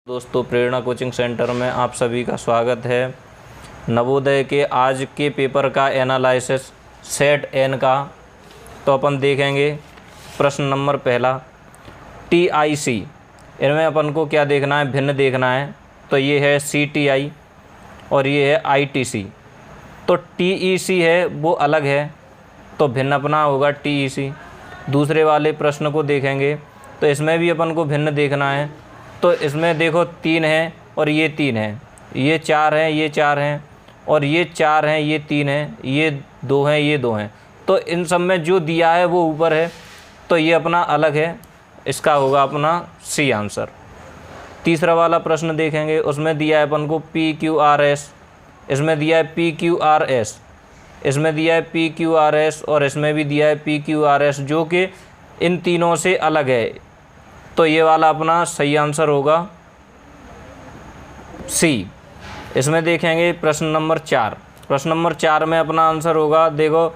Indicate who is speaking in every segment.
Speaker 1: दोस्तों, प्रेरणा coaching centre में आप सभी का स्वागत है। नवोदय के आज के पेपर का एनालिसिस सेट एन का तो अपन देखेंगे। प्रश्न नंबर पहला, TIC, इनमें अपन को क्या देखना है, भिन्न देखना है। तो ये है CTI और ये है ITC। तो TEC है वो अलग है, तो भिन्न अपना होगा TEC। दूसरे वाले प्रश्न को देखेंगे तो इसमें भी अपन को भिन्न देखना है। तो इसमें देखो 3 है और ये 3 है, ये 4 है, ये 4 हैं और ये 4 हैं, ये 3 है, ये 2 हैं, ये 2 हैं। तो इन सब में जो दिया है वो ऊपर है, तो ये अपना अलग है, इसका होगा अपना C आंसर। तीसरा वाला प्रश्न देखेंगे, उसमें दिया है अपन को PQRS, इसमें दिया है PQRS, इसमें दिया है PQRS और इसमें भी दिया है PQRS, जो कि इन तीनों से अलग है। तो ये वाला अपना सही आंसर होगा C। इसमें देखेंगे प्रश्न नंबर 4। प्रश्न नंबर 4 में अपना आंसर होगा, देखो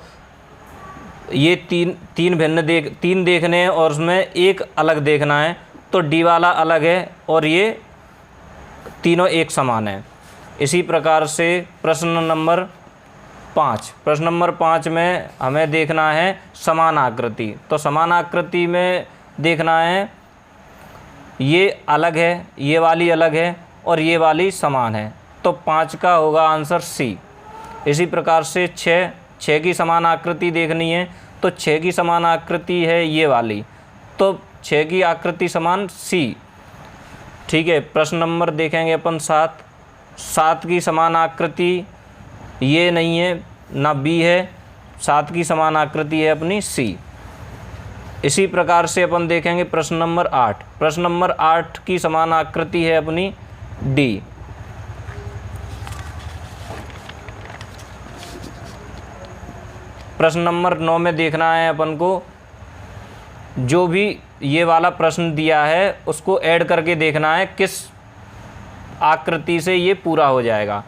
Speaker 1: ये तीन देखने हैं और उसमें एक अलग देखना है। तो D वाला अलग है और ये तीनों एक समान है। इसी प्रकार से प्रश्न नंबर 5, प्रश्न नंबर 5 में हमें देखना है समान आकृति। तो समान आकृति में देखना है, ये अलग है, ये वाली अलग है और ये वाली समान है। तो 5 का होगा आंसर C। इसी प्रकार से 6 की समान आकृति देखनी है। तो 6 की समान आकृति है ये वाली, तो 6 की आकृति समान C। ठीक है। प्रश्न नंबर देखेंगे अपन 7 की समान आकृति ये नहीं है ना, B है, 7 की समान आकृति है अपनी C। इसी प्रकार से अपन देखेंगे प्रश्न नंबर 8। प्रश्न नंबर 8 की समान आकृति है अपनी D। प्रश्न नंबर 9 में देखना है अपन को, जो भी ये वाला प्रश्न दिया है उसको ऐड करके देखना है किस आकृति से ये पूरा हो जाएगा।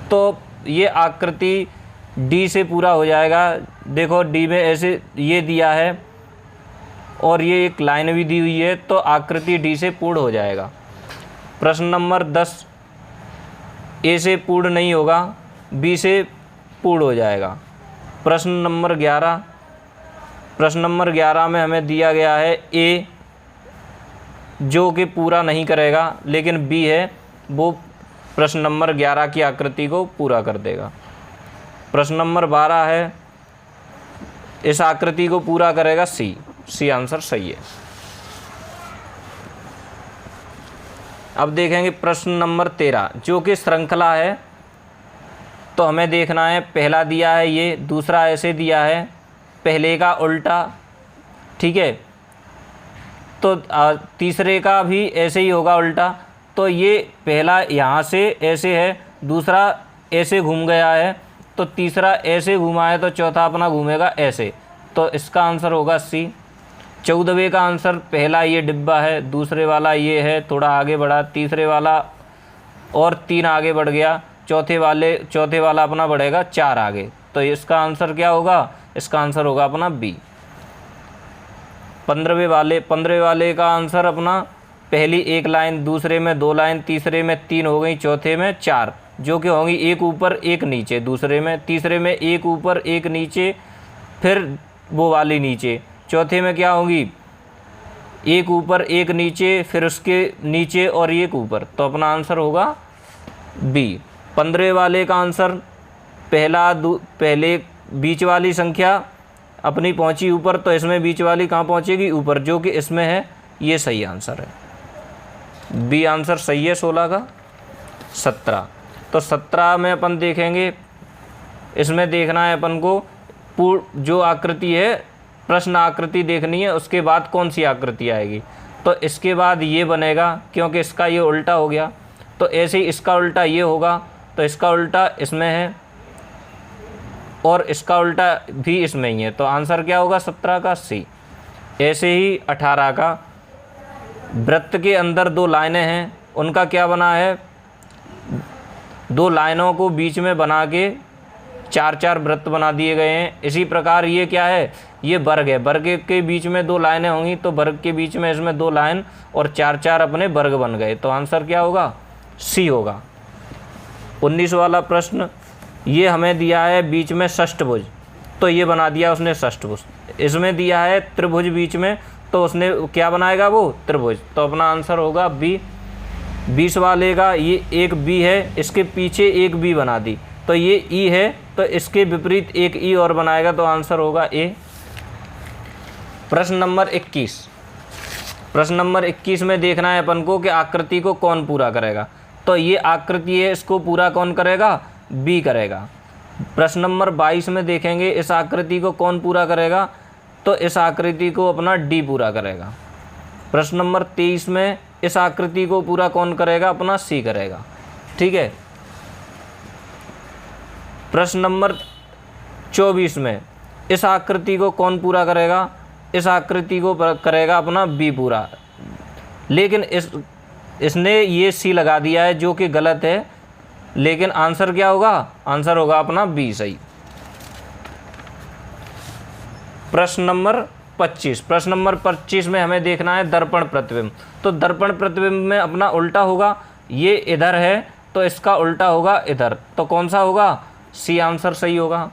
Speaker 1: तो ये आकृति D से पूरा हो जाएगा। देखो D में ऐसे ये दिया है और ये एक लाइन भी दी हुई है, तो आकृति D से पूर्ण हो जाएगा। प्रश्न नंबर 10 A से पूर्ण नहीं होगा, B से पूर्ण हो जाएगा। प्रश्न नंबर 11, प्रश्न नंबर 11 में हमें दिया गया है A, जो कि पूरा नहीं करेगा, लेकिन B है वो प्रश्न नंबर 11 की आकृति को पूरा कर देगा। प्रश्न नंबर 12 है, इस आकृति को पूरा करेगा C आंसर सही है। अब देखेंगे प्रश्न नंबर 13, जो कि श्रृंखला है। तो हमें देखना है, पहला दिया है ये, दूसरा ऐसे दिया है, पहले का उल्टा, ठीक है। तो तीसरे का भी ऐसे ही होगा उल्टा। तो ये पहला यहाँ से ऐसे है, दूसरा ऐसे घूम गया है, तो तीसरा ऐसे घुमा है, तो चौथा अपना घूमेगा ऐसे। तो इसका आंसर होगा C। 14वें का आंसर, पहला ये डिब्बा है, दूसरे वाला ये है, थोड़ा आगे बढ़ा, तीसरे वाला और 3 आगे बढ़ गया, चौथे वाला अपना बढ़ेगा 4 आगे। तो इसका आंसर क्या होगा, इसका आंसर होगा अपना B। 15वें वाले का आंसर अपना, पहली एक लाइन, दूसरे में 2 लाइन, तीसरे में 3 हो गई, चौथे में 4, जो कि होंगी एक ऊपर एक नीचे, दूसरे में, तीसरे में एक ऊपर एक नीचे, फिर वो वाली नीचे, चौथे में क्या होंगी, एक ऊपर एक नीचे, फिर उसके नीचे और एक ऊपर। तो अपना आंसर होगा B। 15वें वाले का आंसर, पहले बीच वाली संख्या अपनी पहुंची ऊपर, तो इसमें बीच वाली कहाँ पहुंचेगी, ऊपर, जो कि इसमें है, ये सही आंसर है। B आंसर सही है 16 का। 17, तो 17 में अपन देखेंगे, इसमें देखना है अपन को जो आकृति है, प्रश्न आकृति देखनी है, उसके बाद कौन सी आकृति आएगी। तो इसके बाद ये बनेगा, क्योंकि इसका ये उल्टा हो गया, तो ऐसे ही इसका उल्टा ये होगा, तो इसका उल्टा इसमें है और इसका उल्टा भी इसमें ही है। तो आंसर क्या होगा 17 का C। ऐसे ही 18 का, वृत्त के अंदर 2 लाइनें हैं, उनका क्या बना है, 2 लाइनों को बीच में बना के चार चार वृत्त बना दिए गए हैं। इसी प्रकार ये क्या है, ये वर्ग है, वर्ग के बीच में दो लाइनें होंगी, तो वर्ग के बीच में इसमें दो लाइन और चार चार अपने वर्ग बन गए, तो आंसर क्या होगा, सी होगा। 19 वाला प्रश्न, ये हमें दिया है बीच में षष्ठभुज, तो ये बना दिया उसने षष्ठभुज। इसमें दिया है त्रिभुज बीच में, तो उसने क्या बनाएगा, वो त्रिभुज, तो अपना आंसर होगा बी। 20 वाले का, ये एक बी है, इसके पीछे एक बी बना दी, तो ये ई है, तो इसके विपरीत एक ई और बनाएगा, तो आंसर होगा ए। प्रश्न नंबर 21, प्रश्न नंबर 21 में देखना है अपन को कि आकृति को कौन पूरा करेगा, तो ये आकृति है, इसको पूरा कौन करेगा, बी करेगा। प्रश्न नंबर 22 में देखेंगे इस आकृति को कौन पूरा करेगा, तो इस आकृति को अपना डी पूरा करेगा। प्रश्न नंबर 23 में इस आकृति को पूरा कौन करेगा, अपना सी करेगा, ठीक है। प्रश्न नंबर 24 में इस आकृति को कौन पूरा करेगा, इस आकृति को करेगा अपना बी पूरा, लेकिन इसने ये सी लगा दिया है जो कि गलत है, लेकिन आंसर क्या होगा, आंसर होगा अपना बी सही। प्रश्न नंबर 25, प्रश्न नंबर 25 में हमें देखना है दर्पण प्रतिबिंब, तो दर्पण प्रतिबिंब में अपना उल्टा होगा, ये इधर है तो इसका उल्टा होगा इधर, तो कौन सा होगा, सी आंसर सही होगा।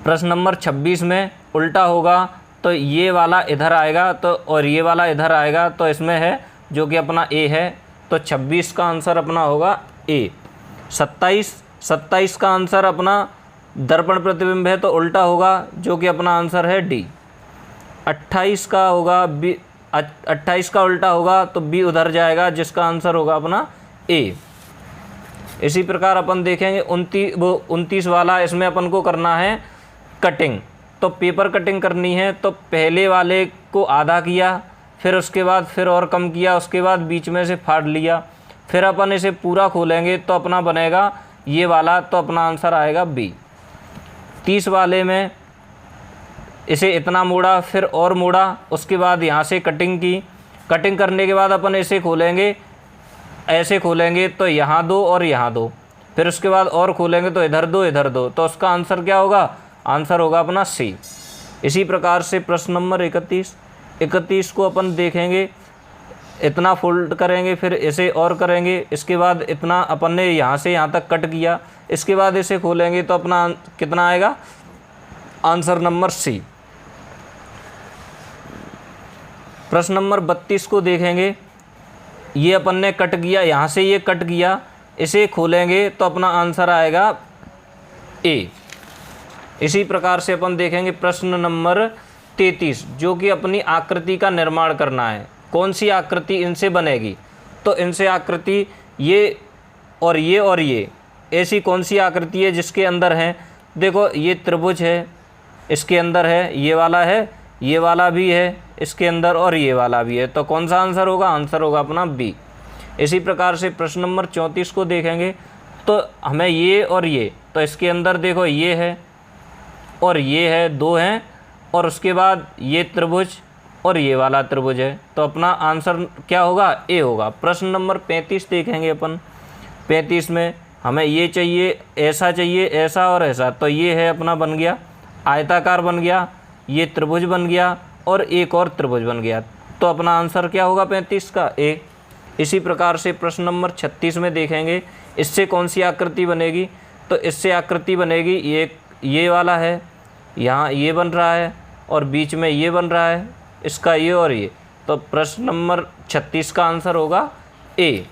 Speaker 1: प्रश्न नंबर 26 में उल्टा होगा, तो ये वाला इधर आएगा, तो और ये वाला इधर आएगा, तो इसमें है जो कि अपना ए है, तो 26 का आंसर अपना होगा ए। 27 का आंसर अपना दर्पण प्रतिबिंब है, तो उल्टा होगा, जो कि अपना आंसर है डी। 28 का होगा बी, 28 का उल्टा होगा, तो बी उधर जाएगा, जिसका आंसर होगा अपना ए। इसी प्रकार अपन देखेंगे 29 वाला, इसमें अपन को करना है कटिंग, तो पेपर कटिंग करनी है, तो पहले वाले को आधा किया, फिर उसके बाद फिर और कम किया, उसके बाद बीच में से फाड़ लिया, फिर अपन इसे पूरा खोलेंगे तो अपना बनेगा ये वाला, तो अपना आंसर आएगा बी। 30 वाले में इसे इतना मोड़ा, फिर और मोड़ा, उसके बाद यहाँ से कटिंग की, कटिंग करने के बाद अपन इसे खोलेंगे, ऐसे खोलेंगे तो यहाँ दो और यहाँ दो, फिर उसके बाद और खोलेंगे तो इधर दो इधर दो, तो उसका आंसर क्या होगा, आंसर होगा अपना सी। इसी प्रकार से प्रश्न नंबर 31 को अपन देखेंगे, इतना फोल्ड करेंगे, फिर इसे और करेंगे, इसके बाद इतना अपन ने यहाँ से यहाँ तक कट किया, इसके बाद इसे खोलेंगे तो अपना कितना आएगा, आंसर नंबर सी। प्रश्न नंबर 32 को देखेंगे, ये अपन ने कट किया, यहाँ से ये कट किया, इसे खोलेंगे तो अपना आंसर आएगा ए। इसी प्रकार से अपन देखेंगे प्रश्न नंबर 33, जो कि अपनी आकृति का निर्माण करना है, कौन सी आकृति इनसे बनेगी, तो इनसे आकृति ये और ये ऐसी कौन सी आकृति है जिसके अंदर है, देखो ये त्रिभुज है, इसके अंदर है, ये वाला भी है इसके अंदर, और ये वाला भी है, तो कौन सा आंसर होगा, आंसर होगा अपना बी। इसी प्रकार से प्रश्न नंबर 34 को देखेंगे, तो हमें ये और ये, तो इसके अंदर देखो ये है और ये है, दो हैं, और उसके बाद ये त्रिभुज और ये वाला त्रिभुज है, तो अपना आंसर क्या होगा, ए होगा। प्रश्न नंबर 35 देखेंगे अपन, 35 में हमें ये चाहिए, ऐसा चाहिए, ऐसा और ऐसा, तो ये है अपना बन गया आयताकार बन गया, ये त्रिभुज बन गया और एक और त्रिभुज बन गया, तो अपना आंसर क्या होगा 35 का ए। इसी प्रकार से प्रश्न नंबर 36 में देखेंगे, इससे कौन सी आकृति बनेगी, तो इससे आकृति बनेगी ये वाला है, यहाँ ये बन रहा है और बीच में ये बन रहा है, इसका ये और ये, तो प्रश्न नंबर 36 का आंसर होगा ए।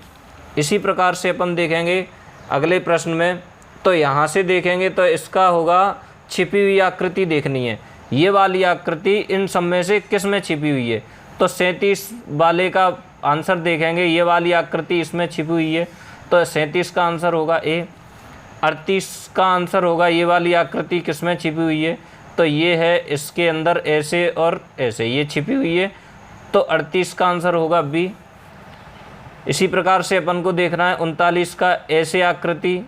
Speaker 1: इसी प्रकार से अपन देखेंगे अगले प्रश्न में, तो यहाँ से देखेंगे तो इसका होगा छिपी हुई आकृति देखनी है, ये वाली आकृति इन सब में से किस में छिपी हुई है, तो 37 वाले का आंसर देखेंगे, ये वाली आकृति इसमें छिपी हुई है, तो 37 का आंसर होगा ए। 38 का आंसर होगा ये वाली आकृति किस में छिपी हुई है, तो ये है इसके अंदर ऐसे और ऐसे ये छिपी हुई है, तो 38 का आंसर होगा बी। इसी प्रकार से अपन को देखना है 39 का, ऐसे आकृति,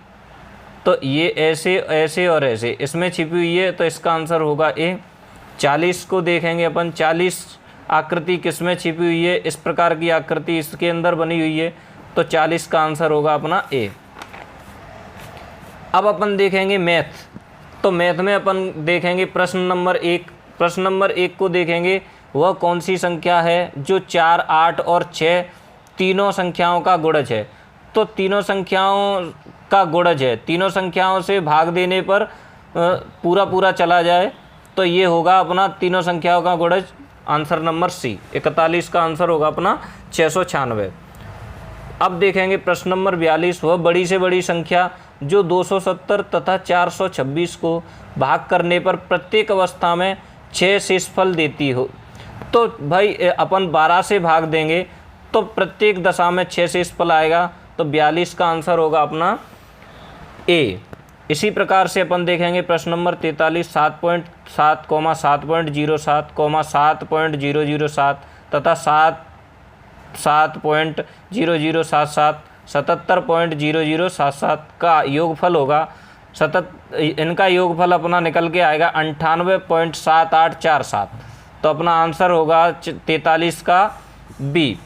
Speaker 1: तो ये ऐसे ऐसे और ऐसे इसमें छिपी हुई है, तो इसका आंसर होगा ए। 40 को देखेंगे अपन, 40 आकृति किस में छिपी हुई है, इस प्रकार की आकृति इसके अंदर बनी हुई है, तो 40 का आंसर होगा अपना ए। अब अपन देखेंगे मैथ। तो मैथ में अपन देखेंगे प्रश्न नंबर 1। प्रश्न नंबर 1 को देखेंगे, वह कौन सी संख्या है जो 4, 8 और 6 तीनों संख्याओं का गुणज है। तो तीनों संख्याओं का गुणज है, तीनों संख्याओं से भाग देने पर पूरा पूरा चला जाए तो ये होगा अपना तीनों संख्याओं का गुणज। आंसर नंबर सी 41 का आंसर होगा अपना 696। अब देखेंगे प्रश्न नंबर 42, वह बड़ी से बड़ी संख्या जो 270 तथा 426 को भाग करने पर प्रत्येक अवस्था में 6 शेषफल देती हो। तो भाई अपन 12 से भाग देंगे तो प्रत्येक दशा में 6 शेषफल आएगा, तो 42 का आंसर होगा अपना ए। इसी प्रकार से अपन देखेंगे प्रश्न नंबर 43, 7.7, 7.07, 7.0007 तथा 7.0077, 77.0077 का योगफल होगा। इनका योगफल अपना निकल के आएगा 98.7847। तो अपना आंसर होगा 43 का बी।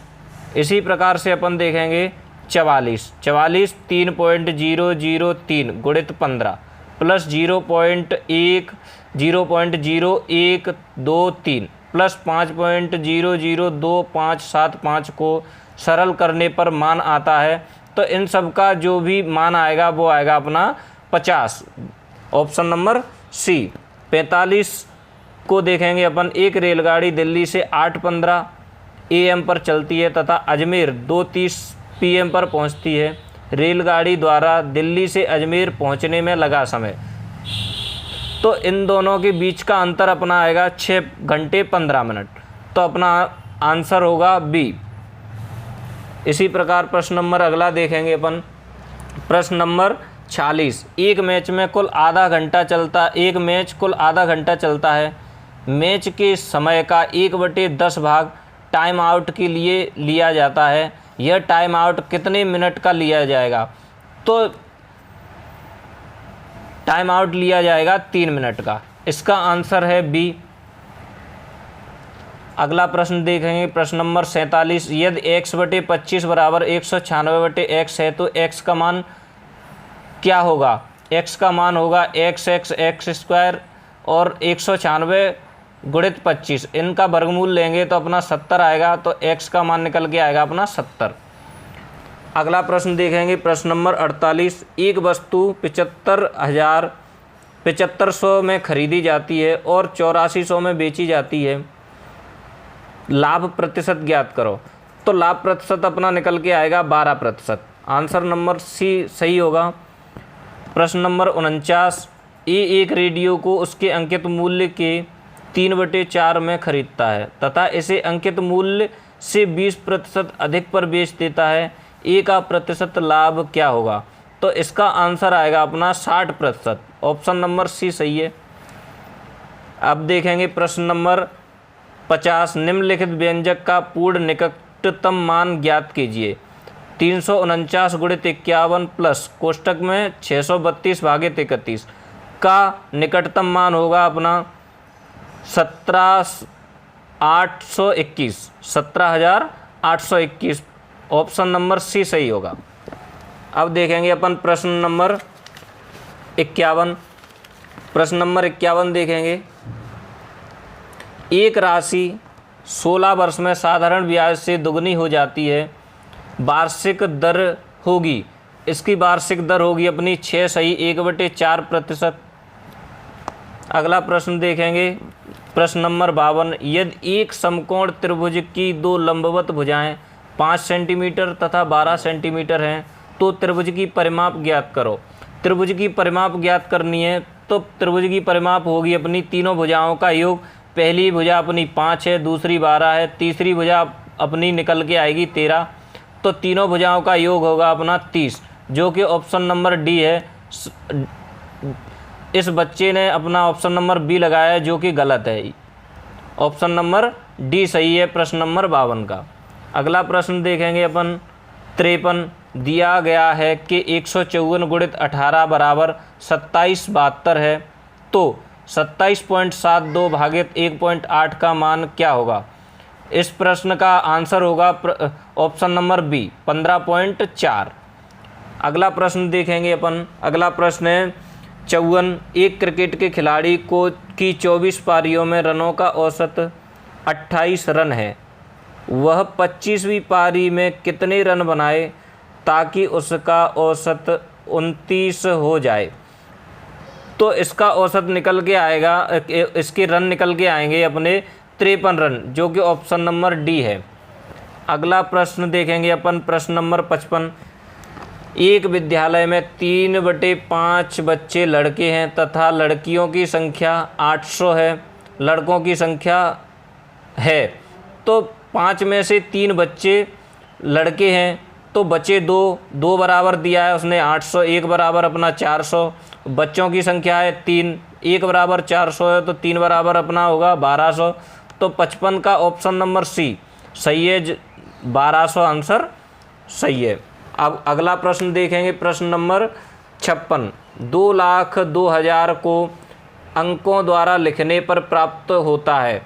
Speaker 1: इसी प्रकार से अपन देखेंगे 44, 3.003 गुणित 15 प्लस 0.0123 प्लस 5.002575 को सरल करने पर मान आता है। तो इन सब का जो भी मान आएगा वो आएगा अपना 50। Option number C. 45 को देखेंगे अपन, एक रेलगाड़ी दिल्ली से 8:15 AM पर चलती है तथा अजमेर 2:30 PM पर पहुंचती है। रेलगाड़ी द्वारा दिल्ली से अजमेर पहुंचने में लगा समय, तो इन दोनों के बीच का अंतर अपना आएगा 6 घंटे 15 मिनट। तो अपना आंसर होगा बी। इसी प्रकार प्रश्न नंबर अगला देखेंगे अपन, प्रश्न नंबर 46, एक मैच कुल आधा घंटा चलता है। मैच के समय का 1/10 भाग टाइम आउट के लिए लिया जाता है। यह टाइम आउट कितने मिनट का लिया जाएगा? तो टाइम आउट लिया जाएगा 3 मिनट का। इसका आंसर है बी। अगला प्रश्न देखेंगे प्रश्न नंबर 47, यदि x/25 बराबर 196/x है तो x का मान क्या होगा? x का मान होगा x² और 196 गुणित 25, इनका वर्गमूल लेंगे तो अपना 70 आएगा। तो x का मान निकल के आएगा अपना 70। अगला प्रश्न देखेंगे प्रश्न नंबर 48, एक वस्तु 7500 में खरीदी जाती है और 8400 में बेची जाती है। लाभ प्रतिशत ज्ञात करो। तो लाभ प्रतिशत अपना निकल के आएगा 12%। आंसर नंबर सी सही होगा। प्रश्न नंबर 49, एक रेडियो को उसके अंकित मूल्य के 3/4 में खरीदता है तथा इसे अंकित मूल्य से 20% अधिक पर बेच देता है। ए का प्रतिशत लाभ क्या होगा? तो इसका आंसर आएगा अपना 60%। ऑप्शन नंबर सी सही है। अब देखेंगे प्रश्न नंबर 50, निम्नलिखित व्यंजक का पूर्ण निकटतम मान ज्ञात कीजिए। 349 गुणित 51 प्लस कोष्टक में 632 भागित 31 का निकटतम मान होगा अपना 17,821। ऑप्शन नंबर सी सही होगा। अब देखेंगे अपन प्रश्न नंबर 51। प्रश्न नंबर 51 देखेंगे, एक राशि 16 वर्ष में साधारण ब्याज से दुगनी हो जाती है। वार्षिक दर होगी, इसकी वार्षिक दर होगी अपनी 6 सही 1/4%। अगला प्रश्न देखेंगे प्रश्न नंबर 52, यदि एक समकोण त्रिभुज की दो लंबवत भुजाएं 5 सेंटीमीटर तथा 12 सेंटीमीटर हैं तो त्रिभुज की परिमाप ज्ञात करो। त्रिभुज की परिमाप ज्ञात करनी है तो त्रिभुज की परिमाप होगी अपनी तीनों भुजाओं का योग। पहली भुजा अपनी 5 है, दूसरी 12 है, तीसरी भुजा अपनी निकल के आएगी 13। तो तीनों भुजाओं का योग होगा अपना 30, जो कि ऑप्शन नंबर डी है। इस बच्चे ने अपना ऑप्शन नंबर बी लगाया है, जो कि गलत है। ऑप्शन नंबर डी सही है प्रश्न नंबर 52 का। अगला प्रश्न देखेंगे अपन 53, दिया गया है कि 154 गुणित 18 बराबर 2772 है तो 27.72 भागित 1.8 का मान क्या होगा? इस प्रश्न का आंसर होगा ऑप्शन नंबर बी 15.4। अगला प्रश्न देखेंगे अपन। अगला प्रश्न है 54। एक क्रिकेट के खिलाड़ी को की 24 पारियों में रनों का औसत 28 रन है। वह 25वीं पारी में कितने रन बनाए ताकि उसका औसत 29 हो जाए? तो इसका औसत निकल के आएगा, इसके रन निकल के आएंगे अपने 53 रन, जो कि ऑप्शन नंबर डी है। अगला प्रश्न देखेंगे अपन, प्रश्न नंबर 55। एक विद्यालय में 3/5 बच्चे लड़के हैं तथा लड़कियों की संख्या 800 है, लड़कों की संख्या है। तो 5 में से 3 बच्चे लड़के हैं, तो बचे 2 बराबर दिया है उसने 800, 1 बराबर अपना 400। बच्चों की संख्या है 3, 1 बराबर 400 है, तो 3 बराबर अपना होगा 1200। तो 55 का ऑप्शन नंबर सी सही है, 1200 आंसर सही है। अब अगला प्रश्न देखेंगे, प्रश्न नंबर 56। 2,02,000 को अंकों द्वारा लिखने पर प्राप्त होता है।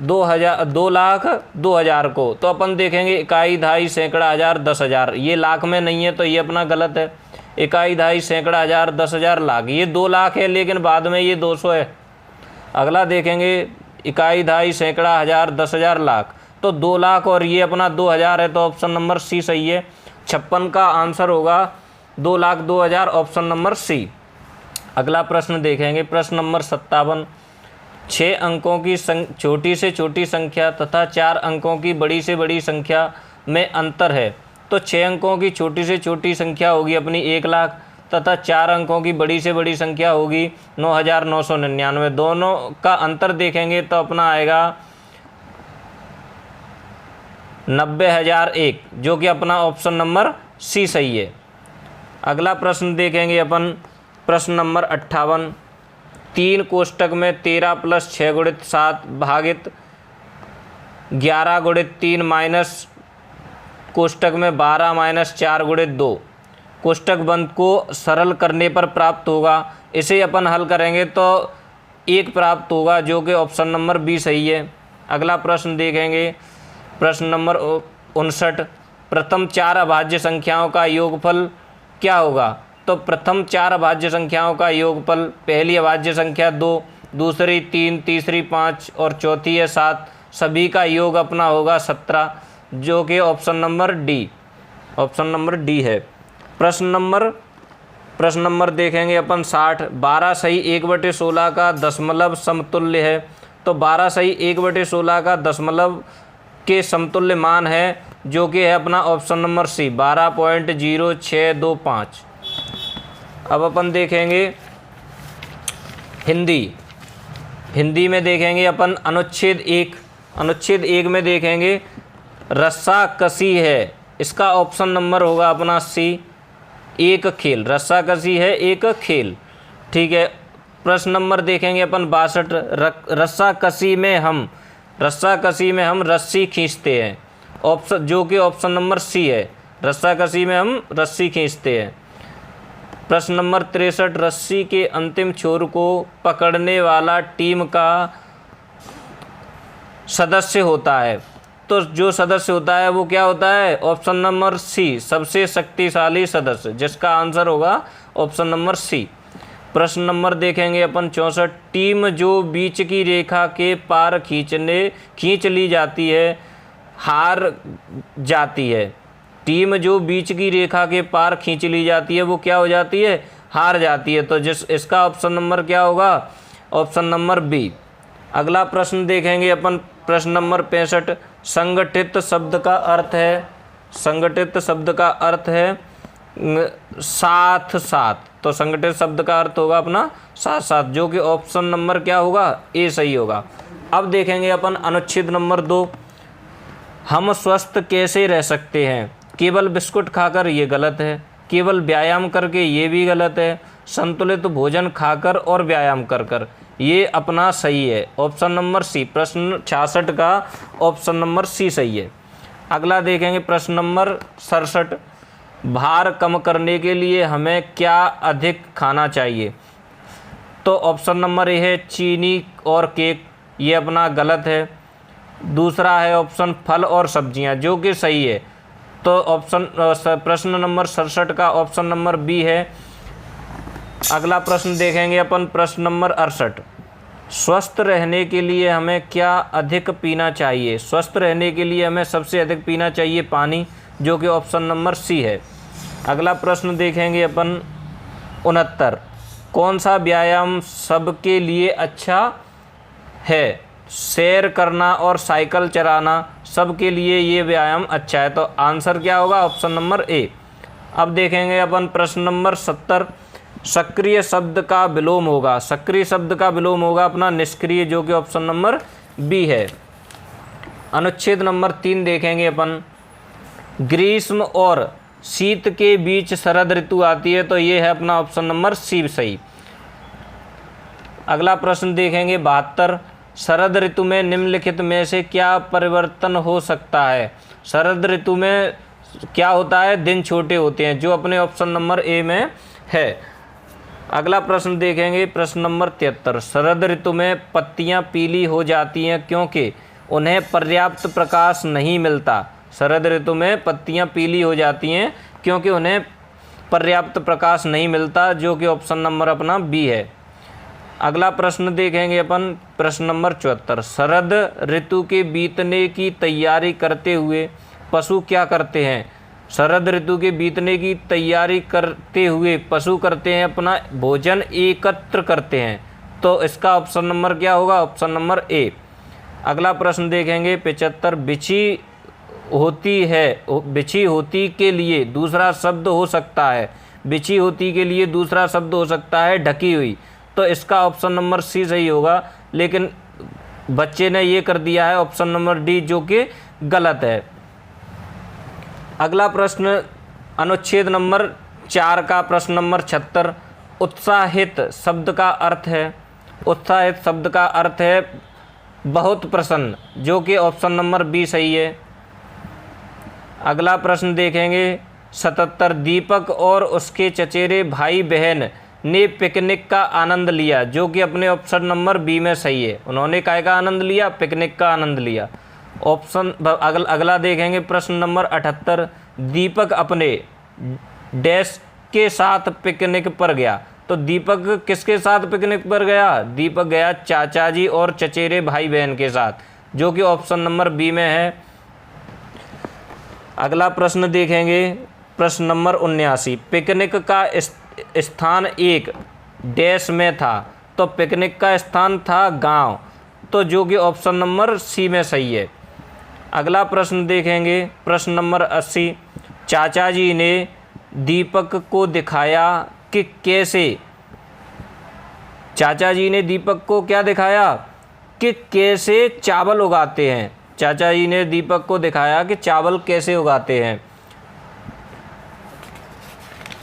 Speaker 1: 2,02,000 को तो अपन देखेंगे इकाई, दहाई, सैकड़ा, हज़ार, 10,000। ये लाख में नहीं है तो ये अपना गलत है। इकाई, दहाई, सैकड़ा, हज़ार, 10,000, लाख, ये 2 लाख है, लेकिन बाद में ये 200 है। अगला देखेंगे इकाई, दहाई, सैकड़ा, हज़ार, 10,000, लाख, तो 2 लाख और ये अपना 2,000 है, तो ऑप्शन नंबर सी सही है। 56 का आंसर होगा 2,02,000, ऑप्शन नंबर सी। अगला प्रश्न देखेंगे, प्रश्न नंबर 57। 6 अंकों की छोटी से छोटी संख्या तथा 4 अंकों की बड़ी से बड़ी संख्या में अंतर है। तो 6 अंकों की छोटी से छोटी संख्या होगी अपनी 1 लाख तथा 4 अंकों की बड़ी से बड़ी संख्या होगी 9,999। दोनों का अंतर देखेंगे तो अपना आएगा 90,001, जो कि अपना ऑप्शन नंबर सी सही है। अगला प्रश्न देखेंगे अपन, प्रश्न नंबर 58। 3 कोष्टक में 13 + 6 × 7 भागित 11 × 3 माइनस कोष्टक में 12 - 4 × 2 कोष्टक बंद को सरल करने पर प्राप्त होगा। इसे अपन हल करेंगे तो 1 प्राप्त होगा, जो कि ऑप्शन नंबर बी सही है। अगला प्रश्न देखेंगे, प्रश्न नंबर 59। प्रथम 4 अभाज्य संख्याओं का योगफल क्या होगा? तो प्रथम 4 अभाज्य संख्याओं का योगफल, पहली अभाज्य संख्या 2, दूसरी 3, तीसरी 5 और चौथी है 7, सभी का योग अपना होगा 17, जो कि option number D, option number D है। प्रश्न नंबर देखेंगे अपन 60। 12 सही 1/16 का दशमलव समतुल्य है। तो 12 सही 1/16 का दशमलव के समतुल्य मान है, जो कि है अपना ऑप्शन नंबर सी, 12.0625। अब अपन देखेंगे हिंदी में देखेंगे अपन अनुच्छेद 1 में देखेंगे रस्सा कसी है, इसका ऑप्शन नंबर होगा अपना सी, एक खेल। रस्सा कसी है एक खेल, ठीक है। प्रश्न नंबर देखेंगे अपन 62। रस्सा कसी में हम रस्सी खींचते हैं, ऑप्शन, जो कि ऑप्शन नंबर सी है, रस्सा कसी में हम रस्सी खींचते हैं। प्रश्न नंबर 63। रस्सी के अंतिम छोर को पकड़ने वाला टीम का सदस्य होता है। तो जो सदस्य होता है वो क्या होता है? ऑप्शन नंबर सी, सबसे शक्तिशाली सदस्य, जिसका आंसर होगा ऑप्शन नंबर सी। प्रश्न नंबर देखेंगे अपन 64। टीम जो बीच की रेखा के पार खींच ली जाती है हार जाती है। टीम जो बीच की रेखा के पार खींच ली जाती है वो क्या हो जाती है? हार जाती है। तो इसका ऑप्शन नंबर क्या होगा? Option number B. अगला प्रश्न देखेंगे अपन, प्रश्न नंबर 65। संगठित शब्द का अर्थ है साथ साथ। तो संगठित शब्द का अर्थ होगा अपना साथ साथ, जो कि ऑप्शन नंबर क्या होगा? ए सही होगा। अब देखेंगे अपन अनुच्छेद नंबर 2। हम स्वस्थ कैसे रह सकते हैं? केवल बिस्कुट खाकर, ये गलत है। केवल व्यायाम करके, ये भी गलत है। संतुलित भोजन खाकर और व्यायाम कर, ये अपना सही है, ऑप्शन नंबर सी। प्रश्न 66 का ऑप्शन नंबर सी सही है। अगला देखेंगे प्रश्न नंबर 67। भार कम करने के लिए हमें क्या अधिक खाना चाहिए? तो ऑप्शन नंबर ए है चीनी और केक, ये अपना गलत है। दूसरा है ऑप्शन फल और सब्जियां, जो कि सही है। तो प्रश्न नंबर 67 का ऑप्शन नंबर बी है। अगला प्रश्न देखेंगे अपन, प्रश्न नंबर 68। स्वस्थ रहने के लिए हमें क्या अधिक पीना चाहिए? स्वस्थ रहने के लिए हमें सबसे अधिक पीना चाहिए पानी, जो कि ऑप्शन नंबर सी है। अगला प्रश्न देखेंगे अपन 69। कौन सा व्यायाम सबके लिए अच्छा है? सैर करना और साइकिल चलाना सबके लिए ये व्यायाम अच्छा है। तो आंसर क्या होगा? Option number A. अब देखेंगे अपन प्रश्न नंबर 70। सक्रिय शब्द का विलोम होगा। सक्रिय शब्द का विलोम होगा अपना निष्क्रिय, जो कि ऑप्शन नंबर बी है। अनुच्छेद नंबर 3 देखेंगे अपन। ग्रीष्म और शीत के बीच शरद ऋतु आती है, तो ये है अपना ऑप्शन नंबर सी सही। अगला प्रश्न देखेंगे 72। शरद ऋतु में निम्नलिखित में से क्या परिवर्तन हो सकता है? शरद ऋतु में क्या होता है? दिन छोटे होते हैं, जो अपने ऑप्शन नंबर ए में है। अगला प्रश्न देखेंगे प्रश्न नंबर 73। शरद ऋतु में पत्तियां पीली हो जाती हैं क्योंकि उन्हें पर्याप्त प्रकाश नहीं मिलता। शरद ऋतु में पत्तियां पीली हो जाती हैं क्योंकि उन्हें पर्याप्त प्रकाश नहीं मिलता, जो कि ऑप्शन नंबर अपना बी है। अगला प्रश्न देखेंगे अपन प्रश्न नंबर 74। शरद ऋतु के बीतने की तैयारी करते हुए पशु क्या करते हैं? शरद ऋतु के बीतने की तैयारी करते हुए पशु करते हैं अपना भोजन एकत्र करते हैं। तो इसका ऑप्शन नंबर क्या होगा? Option number A. अगला प्रश्न देखेंगे 75। बिछी होती के लिए दूसरा शब्द हो सकता है। बिछी होती के लिए दूसरा शब्द हो सकता है ढकी हुई। तो इसका ऑप्शन नंबर सी सही होगा, लेकिन बच्चे ने ये कर दिया है ऑप्शन नंबर डी, जो कि गलत है। अगला प्रश्न अनुच्छेद नंबर 4 का प्रश्न नंबर 76। उत्साहित शब्द का अर्थ है। उत्साहित शब्द का अर्थ है बहुत प्रसन्न, जो कि ऑप्शन नंबर बी सही है। अगला प्रश्न देखेंगे 77। दीपक और उसके चचेरे भाई बहन ने पिकनिक का आनंद लिया, जो कि अपने ऑप्शन नंबर बी में सही है। उन्होंने काय का आनंद लिया? पिकनिक का आनंद लिया। ऑप्शन अगला देखेंगे प्रश्न नंबर 78। दीपक अपने डैश के साथ पिकनिक पर गया। तो दीपक किसके साथ पिकनिक पर गया? दीपक गया चाचा जी और चचेरे भाई बहन के साथ, जो कि ऑप्शन नंबर बी में है। अगला प्रश्न देखेंगे प्रश्न नंबर 79। पिकनिक का स्थान एक डैश में था। तो पिकनिक का स्थान था गांव, तो जो कि ऑप्शन नंबर सी में सही है। अगला प्रश्न देखेंगे प्रश्न नंबर 80। चाचा जी ने दीपक को दिखाया कि कैसे, चाचा जी ने दीपक को क्या दिखाया? कि कैसे चावल उगाते हैं। चाचा जी ने दीपक को दिखाया कि चावल कैसे उगाते हैं।